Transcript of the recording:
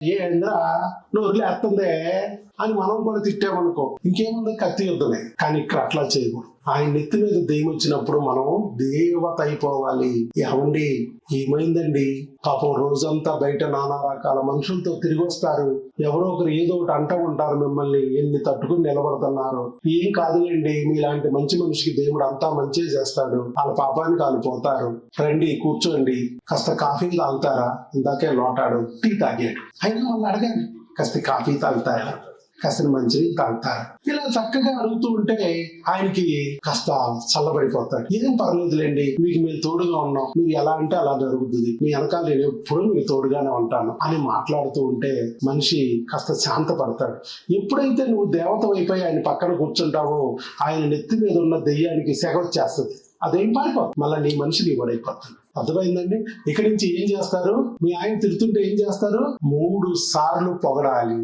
ఏంద్రా నువ్వు వదిలేస్తుందే అని మనం కూడా తిట్టామనుకో, ఇంకేముంది, కత్తి యుద్ధమే. కానీ ఇక్కడ అట్లా చేయకూడదు. ఆయన నెత్తి మీద దెయ్యం వచ్చినప్పుడు మనం దేవత అయిపోవాలి. ఏమండి ఏమైందండి, పాపం రోజంతా బయట నానా రకాల మనుషులతో తిరిగి వస్తారు, ఎవరో ఒకరు ఏదో ఒకటి అంటూ ఉంటారు మిమ్మల్ని, ఎన్ని తట్టుకుని నిలబడుతున్నారు. ఏం కాదులేండి, మీలాంటి మంచి మనిషికి దేవుడు అంతా మంచి చేస్తాడు, వాళ్ళ పాపానికి వాళ్ళు పోతారు, రండి కూర్చోండి, కాస్త కాఫీ తాగుతారా, ఇందాకే లోటాడు టీ తాగాడు, అయినా వాళ్ళు అడగండి కాస్త కాఫీ తాగుతారా, కాస్త మంచినీళ్ళు తాగుతారు. ఇలా చక్కగా అడుగుతూ ఉంటే ఆయనకి కాస్త చల్లబడిపోతాడు. ఏం పర్లేదులేండి, మీకు మేము తోడుగా ఉన్నాం, మీరు ఎలా అంటే అలా జరుగుతుంది, మీ వెనకాల నేను ఎప్పుడు మీకు తోడుగానే ఉంటాను అని మాట్లాడుతూ ఉంటే మనిషి కాస్త శాంతపడతాడు. ఎప్పుడైతే నువ్వు దేవత అయిపోయి ఆయన పక్కన కూర్చుంటావో ఆయన నెత్తి మీద ఉన్న దెయ్యానికి సెగొచ్చేస్తుంది, అదేం పారిపోతుంది, మళ్ళీ నీ మనిషి నీ పడైపోతుంది. అర్థమైందండి? ఇక్కడి నుంచి ఏం చేస్తారు, మీ ఆయన తిడుతుంటే ఏం చేస్తారు, 3 సార్లు పొగడాలి.